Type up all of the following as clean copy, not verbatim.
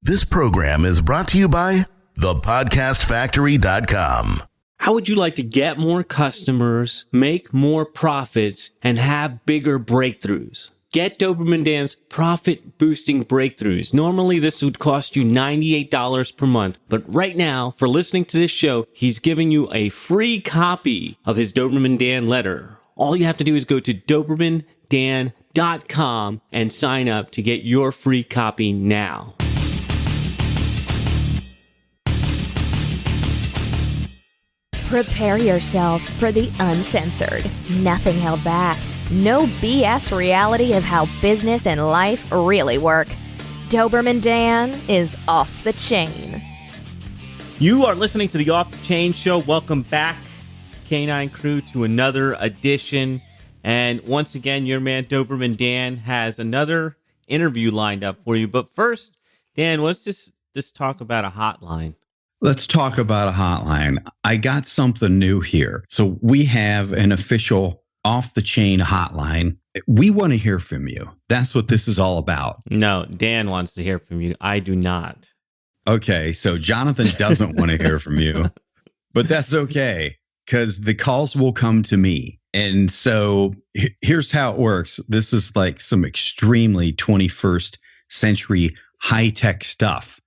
This program is brought to you by thepodcastfactory.com. How would you like to get more customers, make more profits, and have bigger breakthroughs? Get Doberman Dan's Profit Boosting Breakthroughs. Normally, this would cost you $98 per month, but right now, for listening to this show, he's giving you a free copy of his Doberman Dan letter. All you have to do is go to DobermanDan.com and sign up to get your free copy now. Prepare yourself for the uncensored, nothing held back, no BS reality of how business and life really work. Doberman Dan is off the chain. You are listening to the Off the Chain Show. Welcome back, Canine Crew, to another edition. And once again, your man Doberman Dan has another interview lined up for you. But first, Dan, let's just talk about a hotline. Let's talk about a hotline. I got something new here. So we have an official off-the-chain hotline. We want to hear from you. That's what this is all about. No, Dan wants to hear from you. I do not. Okay, so Jonathan doesn't want to hear from you, but that's okay because the calls will come to me. And so here's how it works. This is like some extremely 21st century high-tech stuff.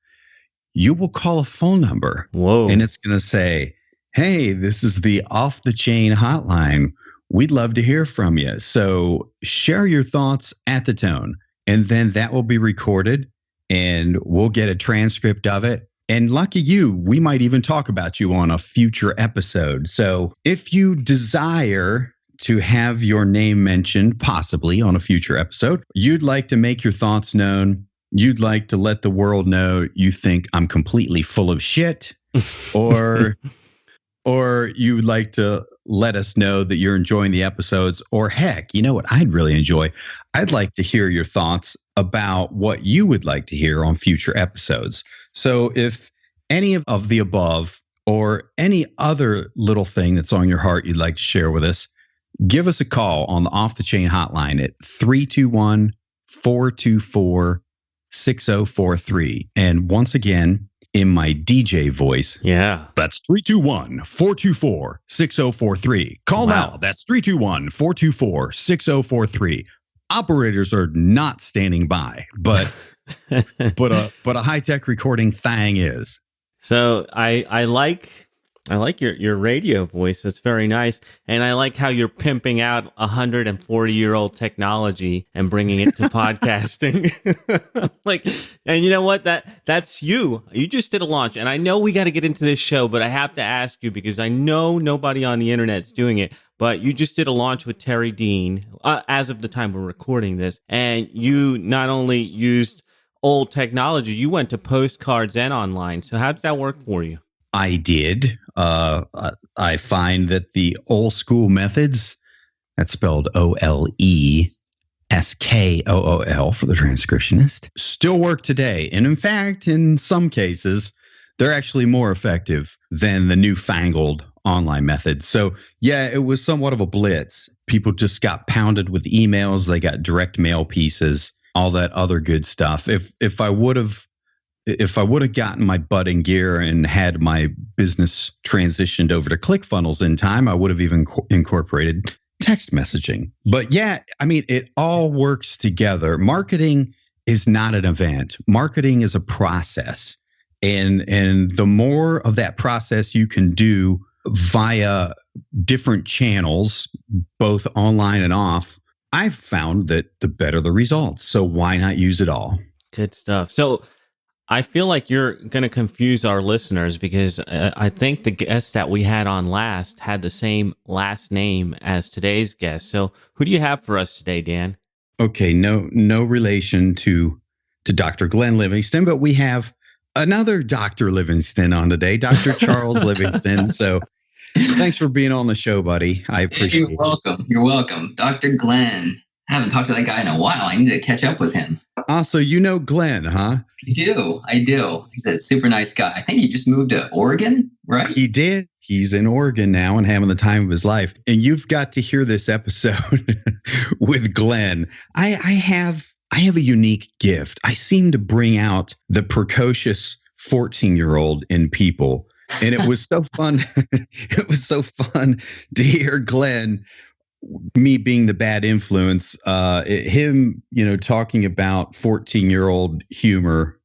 You will call a phone number. Whoa. And it's going to say, hey, this is the Off the Chain hotline. We'd love to hear from you. So share your thoughts at the tone. And then that will be recorded and we'll get a transcript of it. And lucky you, we might even talk about you on a future episode. So if you desire to have your name mentioned, possibly on a future episode, you'd like to make your thoughts known, you'd like to let the world know you think I'm completely full of shit, or you'd like to let us know that you're enjoying the episodes, or heck, you know what I'd really enjoy? I'd like to hear your thoughts about what you would like to hear on future episodes. So if any of the above or any other little thing that's on your heart you'd like to share with us, give us a call on the Off the Chain hotline at 321-424-6043. And once again, in my DJ voice, that's 321-424-6043. Call now. That's 321-424-6043. Operators are not standing by, but but a high-tech recording thing is. So I like your radio voice. It's very nice. And I like how you're pimping out 140-year-old technology and bringing it to podcasting. And you know what? That's you. You just did a launch. And I know we got to get into this show, but I have to ask you because I know nobody on the internet's doing it. But you just did a launch with Terry Dean as of the time we're recording this. And you not only used old technology, you went to postcards and online. So how did that work for you? I did. I find that the old school methods, that's spelled OLESKOOL for the transcriptionist, still work today. And in fact, in some cases, they're actually more effective than the newfangled online methods. So yeah, it was somewhat of a blitz. People just got pounded with emails. They got direct mail pieces, all that other good stuff. If I would have gotten my butt in gear and had my business transitioned over to ClickFunnels in time, I would have even incorporated text messaging. But yeah, I mean, it all works together. Marketing is not an event. Marketing is a process. And the more of that process you can do via different channels, both online and off, I've found that the better the results. So why not use it all? Good stuff. So I feel like you're going to confuse our listeners because I think the guest that we had on last had the same last name as today's guest. So who do you have for us today, Dan? Okay, no relation to Dr. Glenn Livingston, but we have another Dr. Livingston on today, Dr. Charles Livingston. So thanks for being on the show, buddy. I appreciate it. You're welcome. Dr. Glenn. I haven't talked to that guy in a while. I need to catch up with him. So you know Glenn, huh? I do. He's a super nice guy. I think he just moved to Oregon, right? He did. He's in Oregon now and having the time of his life. And you've got to hear this episode with Glenn. I have a unique gift. I seem to bring out the precocious 14-year-old in people. And it was so fun. It was so fun to hear Glenn, me being the bad influence, him, talking about 14-year-old humor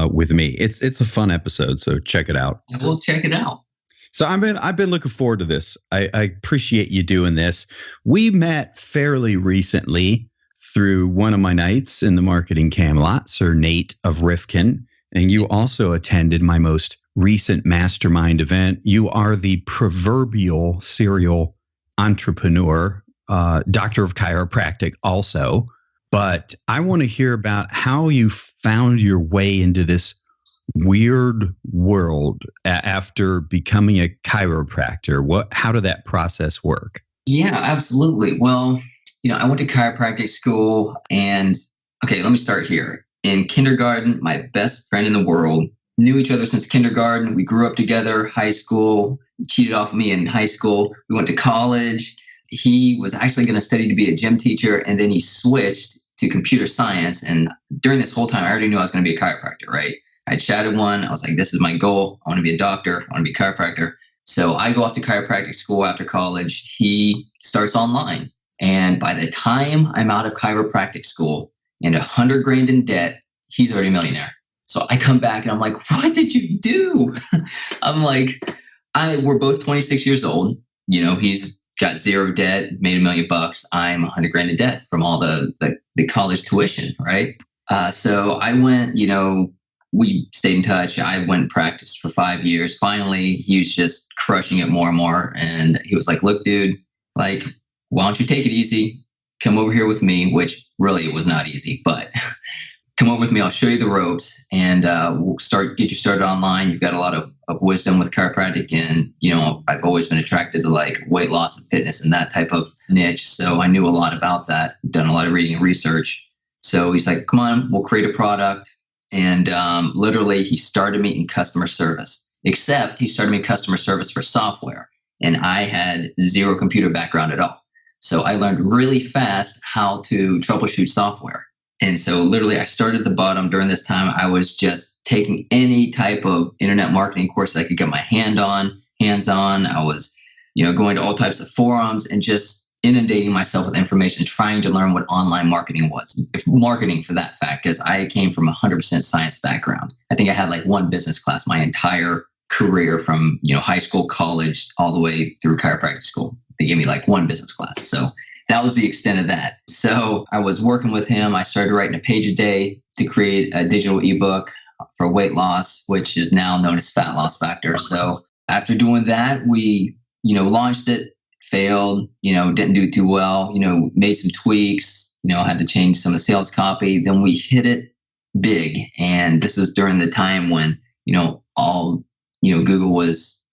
with me. It's a fun episode, so check it out. We'll check it out. So I've been looking forward to this. I appreciate you doing this. We met fairly recently through one of my nights in the Marketing Camelot, Sir Nate of Rifkin, and you also attended my most recent mastermind event. You are the proverbial serial entrepreneur, doctor of chiropractic also. But I want to hear about how you found your way into this weird world after becoming a chiropractor. How did that process work? Yeah, absolutely. Well, I went to chiropractic school, and okay, let me start here. In kindergarten, my best friend in the world, knew each other since kindergarten. We grew up together, high school, cheated off me in high school. We went to college. He was actually going to study to be a gym teacher, and then he switched to computer science. And during this whole time, I already knew I was going to be a chiropractor, right? I'd shadowed one. I was like, this is my goal. I want to be a doctor. I want to be a chiropractor. So I go off to chiropractic school after college. He starts online. And by the time I'm out of chiropractic school and $100,000 in debt, he's already a millionaire. So I come back and I'm like, what did you do? I'm like, we're both 26 years old. He's got zero debt, made $1 million. I'm $100,000 in debt from all the college tuition, right? So I went, we stayed in touch. I went and practiced for 5 years. Finally, he was just crushing it more and more. And he was like, look, dude, like, why don't you take it easy? Come over here with me, which really it was not easy, but come over with me. I'll show you the ropes, and we'll get you started online. You've got a lot of wisdom with chiropractic, and I've always been attracted to like weight loss and fitness and that type of niche. So I knew a lot about that, done a lot of reading and research. So he's like, come on, we'll create a product. And literally he started me in customer service, except he started me in customer service for software. And I had zero computer background at all. So I learned really fast how to troubleshoot software. And so literally I started at the bottom. During this time, I was just taking any type of internet marketing course I could get my hands on. I was, going to all types of forums and just inundating myself with information, trying to learn what online marketing was, if marketing for that fact, because I came from 100% science background. I think I had like one business class my entire career from, high school, college, all the way through chiropractic school. They gave me like one business class. So that was the extent of that. So I was working with him. I started writing a page a day to create a digital ebook for weight loss, which is now known as Fat Loss Factor. So after doing that, we, launched it, failed, didn't do too well, made some tweaks, had to change some of the sales copy. Then we hit it big. And this was during the time when, all, Google was,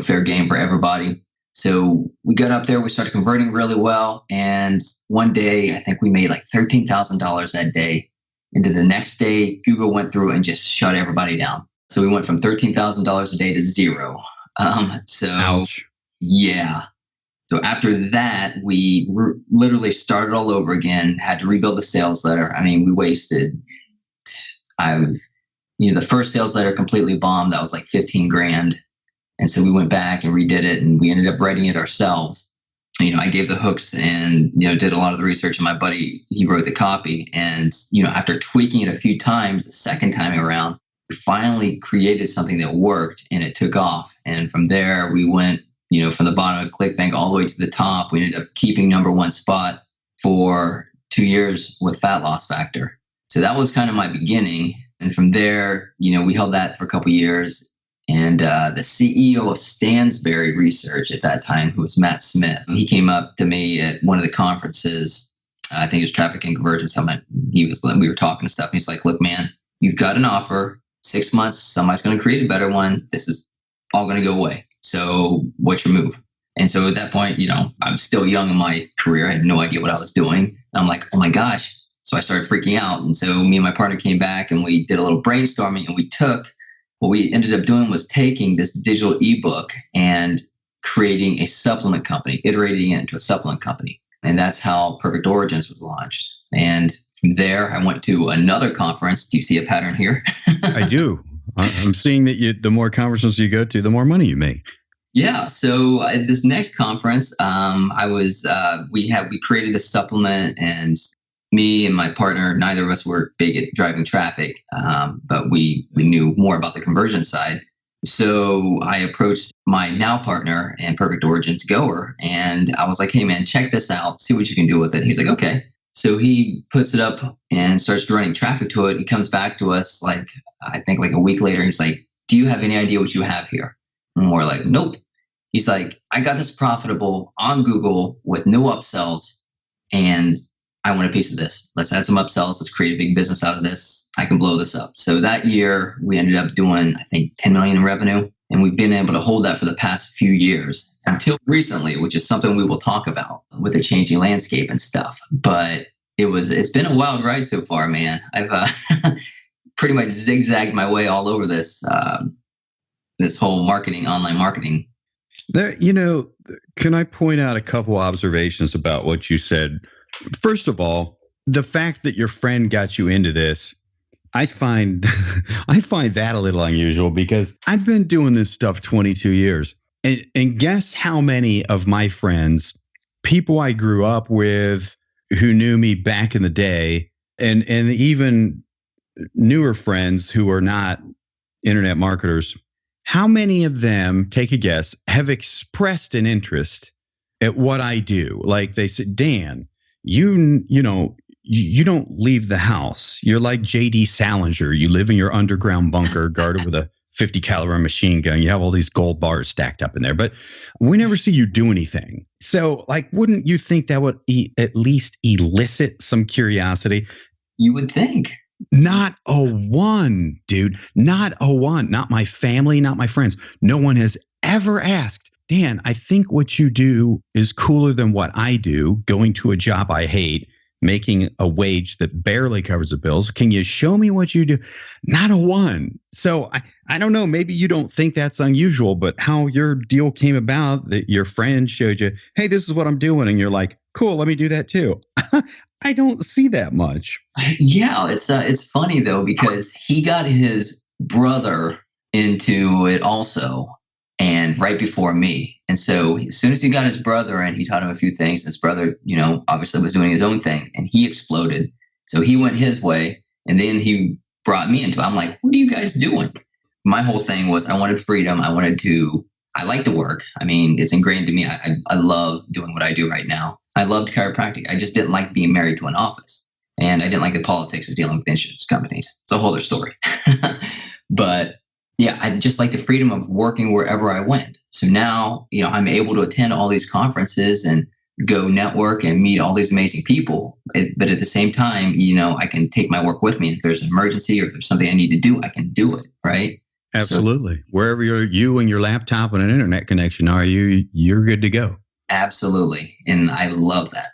fair game for everybody. So we got up there, we started converting really well. And one day, I think we made like $13,000 that day. And then the next day, Google went through and just shut everybody down. So we went from $13,000 a day to zero. Ouch. Yeah. So after that, we literally started all over again, had to rebuild the sales letter. I mean, we wasted, the first sales letter completely bombed. That was like $15,000. And so we went back and redid it, and we ended up writing it ourselves. I gave the hooks and, did a lot of the research, and my buddy, he wrote the copy. And, after tweaking it a few times, the second time around, we finally created something that worked, and it took off. And from there, we went, from the bottom of ClickBank all the way to the top. We ended up keeping number one spot for 2 years with Fat Loss Factor. So that was kind of my beginning. And from there, we held that for a couple of years. And the CEO of Stansberry Research at that time, who was Matt Smith, he came up to me at one of the conferences. I think it was Traffic and Conversion Summit. We were talking and stuff. And he's like, look, man, you've got an offer. 6 months, somebody's going to create a better one. This is all going to go away. So what's your move? And so at that point, I'm still young in my career. I had no idea what I was doing. And I'm like, oh my gosh, So I started freaking out. And so me and my partner came back and we did a little brainstorming, and what we ended up doing was taking this digital ebook and creating a supplement company, iterating it into a supplement company. And that's how Perfect Origins was launched. And from there, I went to another conference. Do you see a pattern here? I do. I'm seeing that the more conferences you go to, the more money you make. Yeah. So at this next conference, we created this supplement, and me and my partner, neither of us were big at driving traffic, but we knew more about the conversion side. So I approached my now partner and Perfect Origins goer, and I was like, hey man, check this out, see what you can do with it. And he's like, okay. So he puts it up and starts running traffic to it. He comes back to us I think a week later. He's like, do you have any idea what you have here? And we're like, nope. He's like, I got this profitable on Google with no upsells, and I want a piece of this. Let's add some upsells. Let's create a big business out of this. I can blow this up. So that year we ended up doing, I think, 10 million in revenue. And we've been able to hold that for the past few years until recently, which is something we will talk about with the changing landscape and stuff. But it's been a wild ride so far, man. I've pretty much zigzagged my way all over this whole online marketing. There, can I point out a couple observations about what you said? First of all, the fact that your friend got you into this, I find that a little unusual, because I've been doing this stuff 22 years. And guess how many of my friends, people I grew up with who knew me back in the day, and even newer friends who are not internet marketers, how many of them, take a guess, have expressed an interest at what I do? Like they said, Dan, you don't leave the house. You're like J.D. Salinger. You live in your underground bunker guarded with a 50 caliber machine gun. You have all these gold bars stacked up in there, but we never see you do anything. So wouldn't you think that would at least elicit some curiosity? You would think. Not a one, dude. Not a one. Not my family, not my friends. No one has ever asked, Dan, I think what you do is cooler than what I do, going to a job I hate, making a wage that barely covers the bills. Can you show me what you do? Not a one. So I don't know, maybe you don't think that's unusual, but how your deal came about, that your friend showed you, hey, this is what I'm doing. And you're like, cool, let me do that too. I don't see that much. Yeah, it's funny though, because he got his brother into it also, and right before me. And so as soon as he got his brother in, he taught him a few things. His brother, obviously was doing his own thing, and he exploded. So he went his way, and then he brought me into it. I'm like, what are you guys doing? My whole thing was I wanted freedom. I like to work. I mean, it's ingrained to me. I love doing what I do right now. I loved chiropractic. I just didn't like being married to an office. And I didn't like the politics of dealing with insurance companies. It's a whole other story. But yeah, I just like the freedom of working wherever I went. So now, I'm able to attend all these conferences and go network and meet all these amazing people. But at the same time, I can take my work with me. If there's an emergency or if there's something I need to do, I can do it. Right. Absolutely. So, wherever you and your laptop and an internet connection are, you're good to go. Absolutely. And I love that.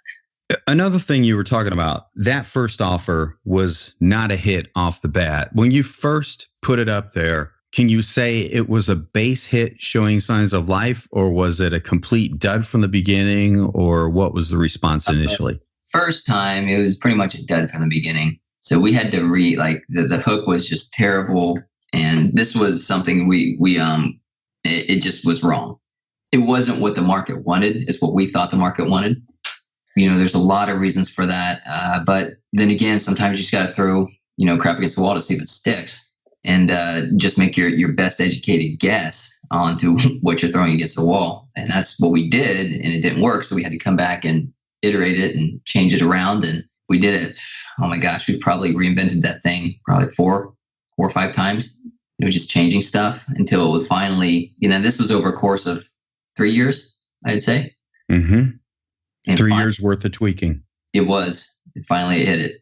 Another thing you were talking about, that first offer was not a hit off the bat. When you first put it up there, can you say it was a base hit showing signs of life, or was it a complete dud from the beginning, or what was the response initially? First time, it was pretty much a dud from the beginning. So we had to the hook was just terrible. And this was something it just was wrong. It wasn't what the market wanted. It's what we thought the market wanted. There's a lot of reasons for that. But then again, sometimes you just got to throw, crap against the wall to see if it sticks, and just make your best educated guess onto what you're throwing against the wall. And that's what we did, and it didn't work. So we had to come back and iterate it and change it around. And we did it. Oh my gosh, we probably reinvented that thing probably four or five times. It was just changing stuff until finally, this was over a course of 3 years, I'd say. Mm-hmm. And 3 years worth of tweaking. It was. Finally, it hit it.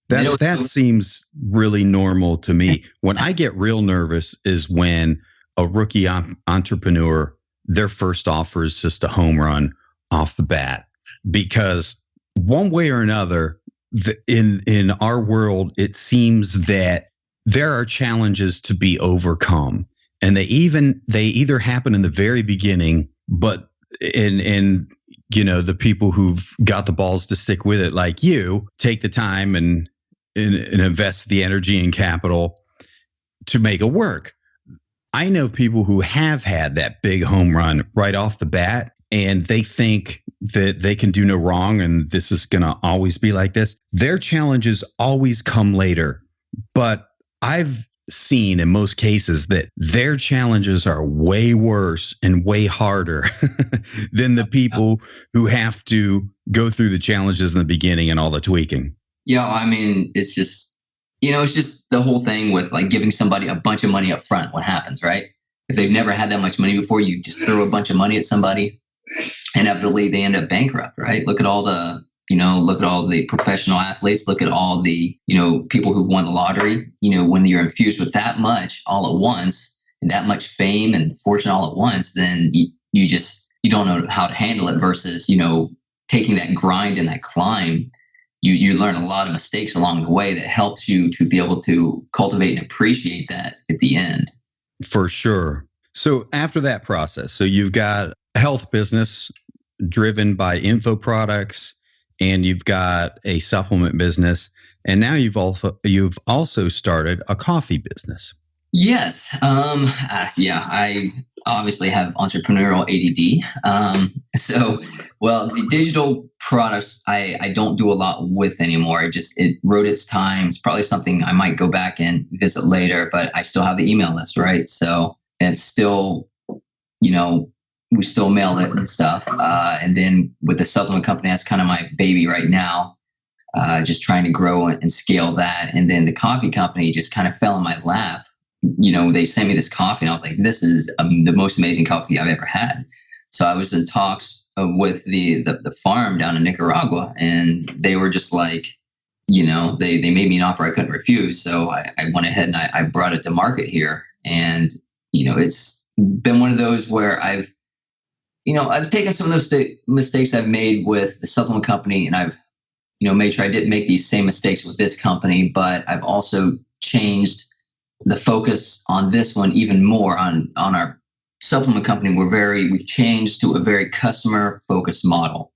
That seems really normal to me. When I get real nervous is when a rookie entrepreneur, their first offer is just a home run off the bat. Because one way or another, in our world, it seems that there are challenges to be overcome, and they either happen in the very beginning, but in the people who've got the balls to stick with it, like you, take the time and invest the energy and capital to make it work. I know people who have had that big home run right off the bat, and they think that they can do no wrong and this is going to always be like this. Their challenges always come later. But I've seen in most cases that their challenges are way worse and way harder than the people who have to go through the challenges in the beginning and all the tweaking. Yeah, I mean, it's just the whole thing with like giving somebody a bunch of money up front. What happens, right? If they've never had that much money before, you just throw a bunch of money at somebody. Inevitably, they end up bankrupt, right? Look at all the professional athletes. Look at all the, people who won the lottery. When you're infused with that much all at once, and that much fame and fortune all at once, then you don't know how to handle it versus, taking that grind and that climb. You learn a lot of mistakes along the way that helps you to be able to cultivate and appreciate that at the end. For sure. So after that process, so you've got a health business driven by info products, and you've got a supplement business, and now you've also started a coffee business. Yes. I obviously have entrepreneurial ADD. The digital products I don't do a lot with anymore. It wrote its time. It's probably something I might go back and visit later, but I still have the email list, right? So it's still, we still mail it and stuff. And then with the supplement company, that's kind of my baby right now. Just trying to grow and scale that. And then the coffee company just kind of fell in my lap. They sent me this coffee and I was like, this is the most amazing coffee I've ever had. So I was in talks with the farm down in Nicaragua, and they were just like, they made me an offer I couldn't refuse. So I went ahead and I brought it to market here. And, it's been one of those where I've taken some of those mistakes I've made with the supplement company, and I've, made sure I didn't make these same mistakes with this company, but I've also changed the focus on this one even more on our supplement company. We've changed to a very customer focused model,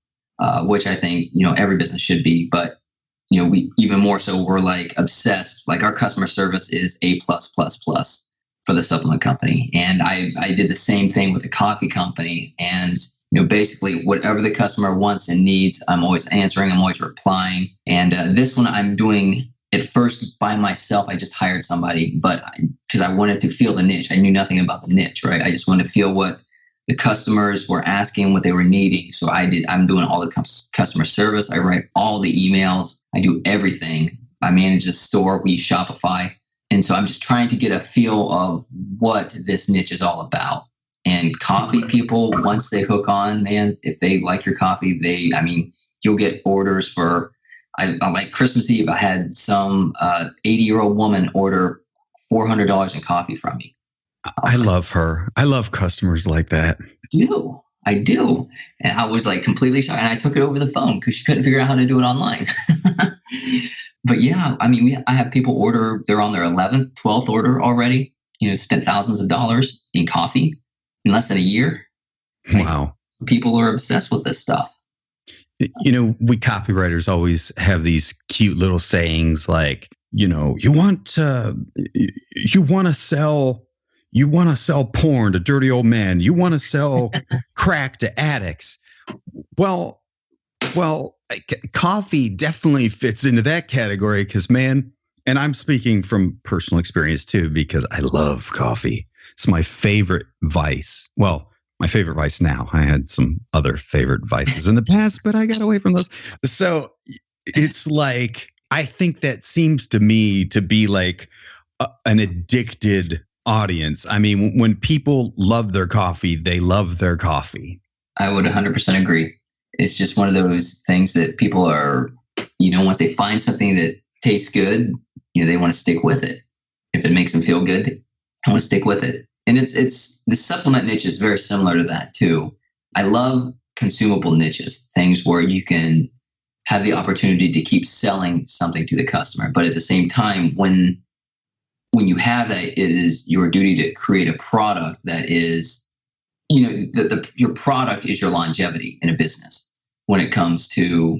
which I think, every business should be, but, we even more so, we're like obsessed. Like our customer service is A+++ for the supplement company. And I did the same thing with the coffee company. And, basically whatever the customer wants and needs, I'm always answering, I'm always replying. And this one I'm doing at first by myself. I just hired somebody, but because I wanted to feel the niche. I knew nothing about the niche, right? I just wanted to feel what the customers were asking, what they were needing. So I'm doing all the customer service. I write all the emails. I do everything. I manage the store. We use Shopify. And so I'm just trying to get a feel of what this niche is all about. And coffee people, once they hook on, man, if they like your coffee, you'll get orders for, I like Christmas Eve, I had some 80-year-old woman order $400 in coffee from me. I love her. I love customers like that. I do. And I was like completely shocked. And I took it over the phone because she couldn't figure out how to do it online. But yeah, I have people order, they're on their 11th, 12th order already, spent thousands of dollars in coffee in less than a year. Wow. People are obsessed with this stuff. We copywriters always have these cute little sayings like, you want to sell porn to dirty old men. You want to sell crack to addicts. Well, coffee definitely fits into that category because, man, and I'm speaking from personal experience too, because I love coffee. It's my favorite vice. Well, my favorite vice now. I had some other favorite vices in the past, but I got away from those. So it's like, I think that seems to me to be like an addicted audience. When people love their coffee, they love their coffee. I would 100% agree. It's just one of those things that people are, once they find something that tastes good, they want to stick with it. If it makes them feel good, they want to stick with it. And it's the supplement niche is very similar to that too. I love consumable niches, things where you can have the opportunity to keep selling something to the customer. But at the same time, when you have that, it is your duty to create a product that is, your product is your longevity in a business when it comes to,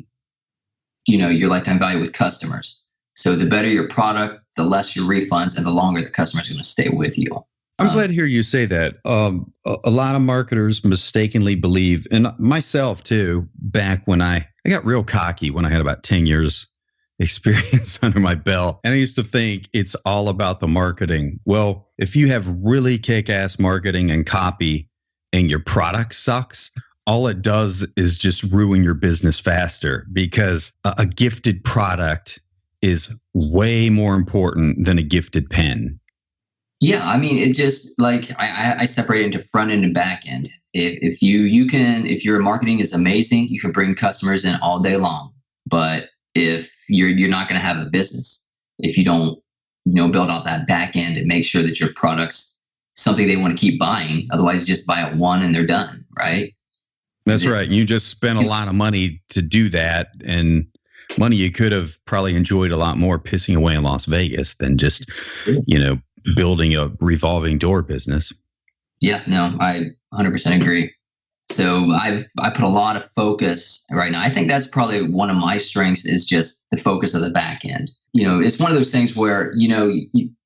your lifetime value with customers. So the better your product, the less your refunds, and the longer the customer is going to stay with you. I'm glad to hear you say that. A lot of marketers mistakenly believe, and myself too, back when I got real cocky when I had about 10 years experience under my belt. And I used to think it's all about the marketing. Well, if you have really kick-ass marketing and copy and your product sucks, all it does is just ruin your business faster, because a gifted product is way more important than a gifted pen. Yeah, I mean, it just like I separate it into front end and back end. If your marketing is amazing, you can bring customers in all day long. But if you're not going to have a business if you don't, build out that back end and make sure that your product's something they want to keep buying. Otherwise, just buy it one and they're done, right? That's right. You just spent a lot of money to do that, and money you could have probably enjoyed a lot more pissing away in Las Vegas than just, building a revolving door business. Yeah, no, I 100% agree. So I put a lot of focus right now. I think that's probably one of my strengths, is just the focus of the back end. It's one of those things where,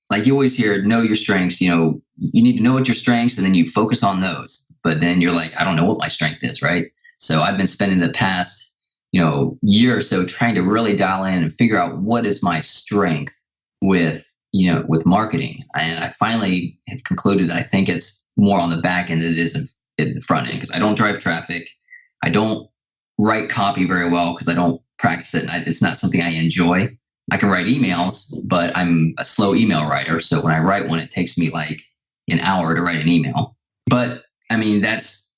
like you always hear, know your strengths. You need to know what your strengths, and then you focus on those. But then you're like, I don't know what my strength is, right? So I've been spending the past, year or so trying to really dial in and figure out what is my strength with marketing. And I finally have concluded I think it's more on the back end than it is in the front end, because I don't drive traffic. I don't write copy very well because I don't practice it. And it's not something I enjoy. I can write emails, but I'm a slow email writer. So when I write one, it takes me like an hour to write an email. But I mean,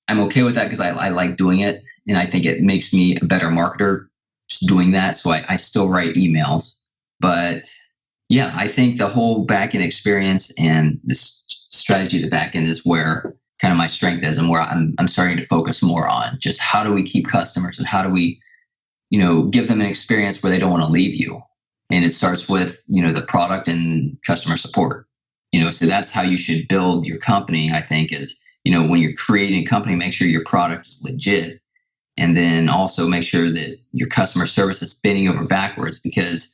I'm okay with that because I like doing it. And I think it makes me a better marketer just doing that. So I still write emails. But yeah, I think the whole back-end experience and this strategy of the back-end is where kind of my strength is, and where I'm starting to focus more on just how do we keep customers, and how do we, give them an experience where they don't want to leave you. And it starts with, the product and customer support. So that's how you should build your company, I think, is, when you're creating a company, make sure your product is legit. And then also make sure that your customer service is bending over backwards, because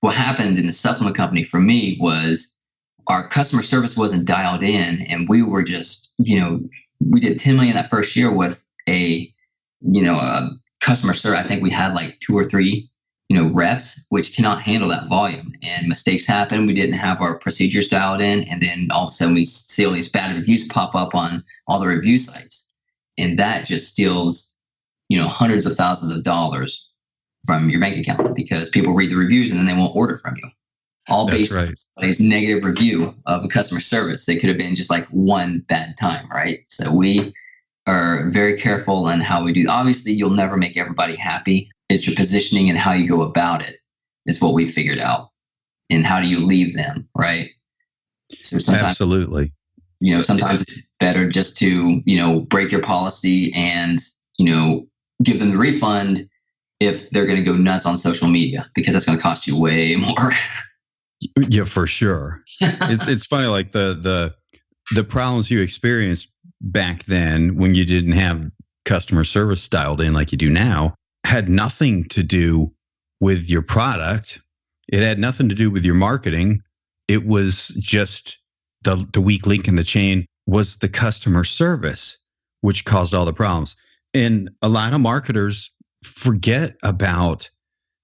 what happened in the supplement company for me was our customer service wasn't dialed in, and we were just, we did 10 million that first year with a customer service. I think we had like 2 or 3, reps, which cannot handle that volume, and mistakes happen. We didn't have our procedures dialed in. And then all of a sudden we see all these bad reviews pop up on all the review sites. And that just steals, hundreds of thousands of dollars from your bank account, because people read the reviews and then they won't order from you. All based on somebody's negative review of a customer service. They could have been just like one bad time, right? So we are very careful on how we do. Obviously, you'll never make everybody happy. It's your positioning and how you go about it is what we figured out. And how do you leave them, right? So sometimes, absolutely. Sometimes it's better just to, break your policy and, give them the refund if they're going to go nuts on social media, because that's going to cost you way more. Yeah, for sure. It's funny, like the problems you experienced back then when you didn't have customer service dialed in like you do now had nothing to do with your product. It had nothing to do with your marketing. It was just the weak link in the chain was the customer service, which caused all the problems. And a lot of marketers forget about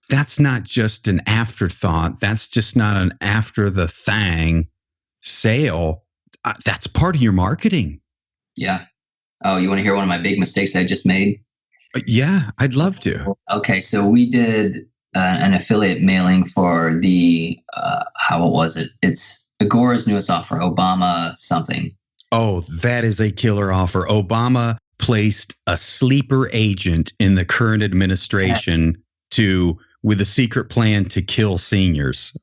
that's not just an afterthought. That's just not an after the thing sale. That's part of your marketing. Yeah. Oh, you want to hear one of my big mistakes I just made? Yeah, I'd love to. Okay. So we did an affiliate mailing for the, how was it? It's Agora's newest offer, Obama something. Oh, that is a killer offer. Obama placed a sleeper agent in the current administration with a secret plan to kill seniors.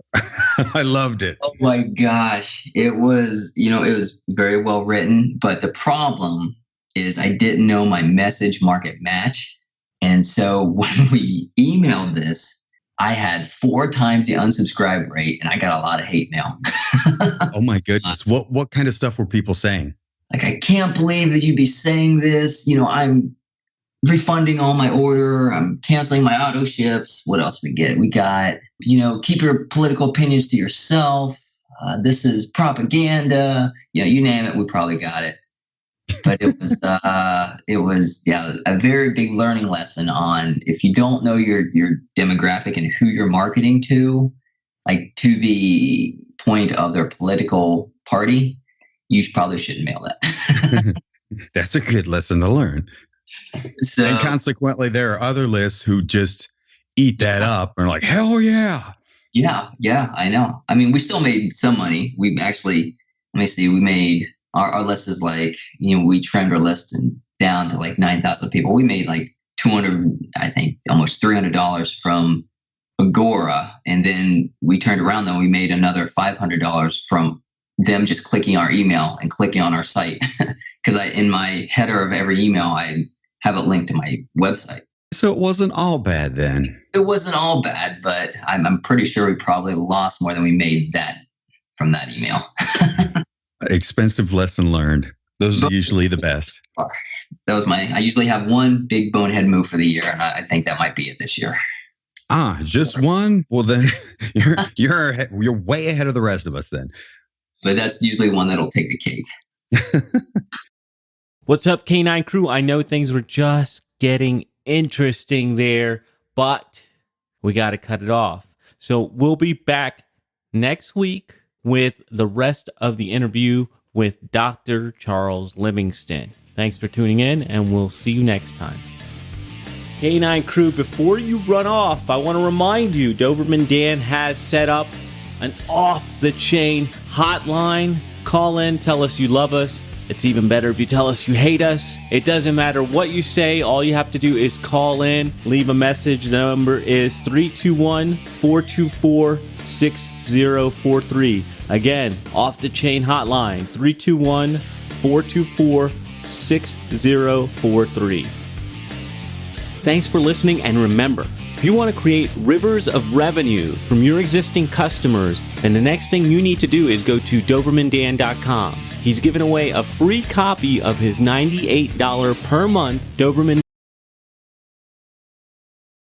I loved it. Oh my gosh. It was, it was very well written, but the problem is I didn't know my message market match. And so when we emailed this, I had 4 times the unsubscribe rate, and I got a lot of hate mail. Oh my goodness. What kind of stuff were people saying? Like, I can't believe that you'd be saying this. I'm refunding all my order. I'm canceling my auto ships. What else we get? We got, keep your political opinions to yourself. This is propaganda. You name it, we probably got it. But it was a very big learning lesson on, if you don't know your demographic and who you're marketing to, like to the point of their political party, you probably shouldn't mail that. That's a good lesson to learn. So, and consequently, there are other lists who just eat that up and are like, hell yeah. Yeah, I know. I mean, we still made some money. We actually, let me see, we made, our list is like, we trimmed our list down to like 9,000 people. We made like $200, I think almost $300 from Agora. And then we turned around, though, we made another $500 from them just clicking our email and clicking on our site. Because in my header of every email, I have it linked to my website. So it wasn't all bad then. It wasn't all bad, but I'm pretty sure we probably lost more than we made from that email. Expensive lesson learned. Those are usually the best. That was I usually have one big bonehead move for the year, and I think that might be it this year. Just one? Well, then you're way ahead of the rest of us then. But that's usually one that'll take the cake. What's up, K9 crew? I know things were just getting interesting there, but we got to cut it off. So we'll be back next week with the rest of the interview with Dr. Charles Livingston. Thanks for tuning in, and we'll see you next time. K9 crew, before you run off, I want to remind you, Doberman Dan has set up an off-the-chain hotline. Call in, tell us you love us. It's even better if you tell us you hate us. It doesn't matter what you say. All you have to do is call in, leave a message. The number is 321-424-6043. Again, off the chain hotline, 321-424-6043. Thanks for listening, and remember, if you want to create rivers of revenue from your existing customers, then the next thing you need to do is go to DobermanDan.com. He's giving away a free copy of his $98 per month Doberman